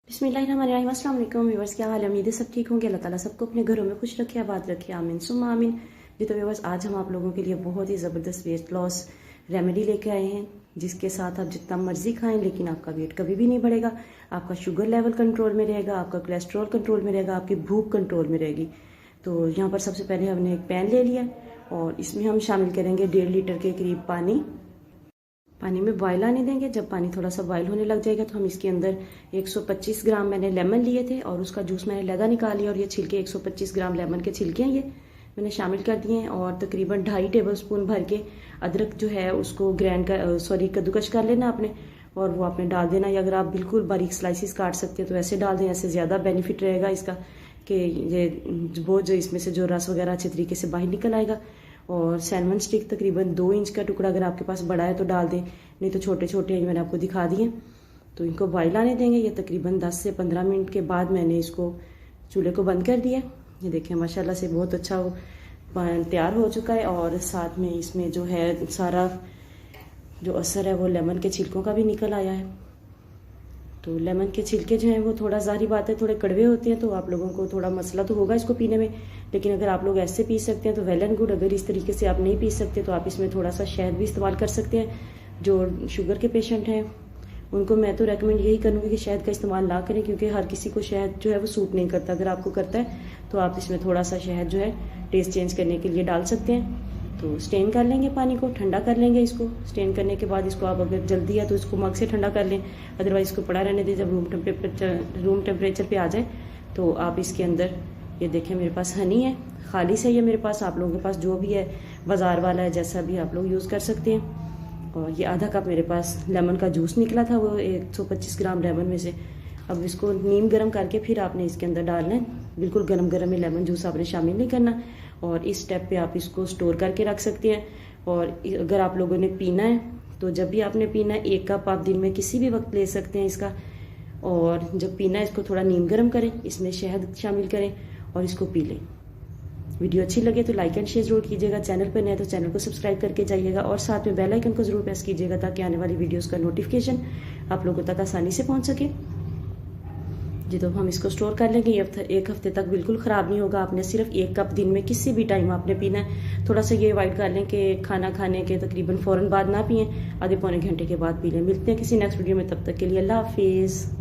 बिस्मिल्लाहिर्रहमानिर्रहीम। अस्सलाम वालेकुम व्यूअर्स, क्या हाल है? उम्मीद है सब ठीक होंगे। अल्लाह ताला सबको अपने घरों में खुश रखे, आबाद रखे, आमीन सुम्मा आमीन। जी तो व्यूअर्स, आज हम आप लोगों के लिए बहुत ही ज़बरदस्त वेट लॉस रेमेडी लेके आए हैं, जिसके साथ आप जितना मर्जी खाएं लेकिन आपका वेट कभी भी नहीं बढ़ेगा। आपका शुगर लेवल कंट्रोल में रहेगा, आपका कोलेस्ट्रॉल कंट्रोल में रहेगा, आपकी भूख कंट्रोल में रहेगी। तो यहाँ पर सबसे पहले हमने एक पैन ले लिया और इसमें हम शामिल करेंगे 1.5 लीटर के करीब पानी। पानी में बॉयल आने देंगे। जब पानी थोड़ा सा बॉयल होने लग जाएगा तो हम इसके अंदर 125 ग्राम मैंने लेमन लिए थे और उसका जूस मैंने लगा निकाल लिया, और ये छिलके 125 ग्राम लेमन के छिलके हैं, ये मैंने शामिल कर दिए हैं। और तकरीबन 2.5 टेबल स्पून भर के अदरक जो है उसको कद्दूकश कर लेना आपने, और वो आपने डाल देना। या अगर आप बिल्कुल बारीक स्लाइसिस काट सकते हैं तो ऐसे डाल दें, ऐसे ज़्यादा बेनिफिट रहेगा इसका कि ये वो जो इसमें से जो रस वगैरह अच्छे तरीके से बाहर निकल आएगा। और सैलमन स्टिक तकरीबन 2 इंच का टुकड़ा अगर आपके पास बड़ा है तो डाल दें, नहीं तो छोटे छोटे हैं मैंने आपको दिखा दिए। तो इनको बॉयल आने देंगे। ये तकरीबन 10 से 15 मिनट के बाद मैंने इसको चूल्हे को बंद कर दिया। ये देखें माशाल्लाह से बहुत अच्छा वो तैयार हो चुका है, और साथ में इसमें जो है सारा जो असर है वो लेमन के छिलकों का भी निकल आया है। तो लेमन के छिलके जो हैं वो थोड़ा ज़ाहिर बात है थोड़े कड़वे होते हैं, तो आप लोगों को थोड़ा मसला तो होगा इसको पीने में, लेकिन अगर आप लोग ऐसे पी सकते हैं तो वेल एंड गुड। अगर इस तरीके से आप नहीं पी सकते तो आप इसमें थोड़ा सा शहद भी इस्तेमाल कर सकते हैं। जो शुगर के पेशेंट हैं उनको मैं तो रेकमेंड यही करूँगी कि शहद का इस्तेमाल ना करें, क्योंकि हर किसी को शहद जो है वो सूट नहीं करता। अगर आपको करता है तो आप इसमें थोड़ा सा शहद जो है टेस्ट चेंज करने के लिए डाल सकते हैं। तो स्टेन कर लेंगे, पानी को ठंडा कर लेंगे। इसको स्टेन करने के बाद इसको आप अगर जल्दी है तो इसको मग से ठंडा कर लें, अदरवाइज इसको पड़ा रहने दें। जब रूम टेम्परेचर पे आ जाए तो आप इसके अंदर, ये देखें मेरे पास हनी है, खालिस है ये मेरे पास, आप लोगों के पास जो भी है बाजार वाला है जैसा भी आप लोग यूज़ कर सकते हैं। और ये आधा कप मेरे पास लेमन का जूस निकला था, वो 125 ग्राम लेमन में से। अब इसको नीम गर्म करके फिर आपने इसके अंदर डालना है। बिल्कुल गरम गरम में लेमन जूस आपने शामिल नहीं करना। और इस स्टेप पे आप इसको स्टोर करके रख सकते हैं। और अगर आप लोगों ने पीना है तो जब भी आपने पीना है 1 कप आप दिन में किसी भी वक्त ले सकते हैं इसका। और जब पीना है इसको थोड़ा नीम गर्म करें, इसमें शहद शामिल करें और इसको पी लें। वीडियो अच्छी लगे तो लाइक एंड शेयर जरूर कीजिएगा। चैनल पर नए तो चैनल को सब्सक्राइब करके जाइएगा, और साथ में बेल आइकन को जरूर प्रेस कीजिएगा ताकि आने वाली वीडियोस का नोटिफिकेशन आप लोगों तक आसानी से पहुंच सके। जी तो हम इसको स्टोर कर लेंगे। 1 हफ्ते तक बिल्कुल ख़राब नहीं होगा। आपने सिर्फ 1 कप दिन में किसी भी टाइम आपने पीना है। थोड़ा सा ये अवॉइड कर लें कि खाना खाने के तकरीबन फ़ौरन बाद ना पिएं, आधे पौने घंटे के बाद पी लें। मिलते हैं किसी नेक्स्ट वीडियो में, तब तक के लिए अल्लाह हाफिज़।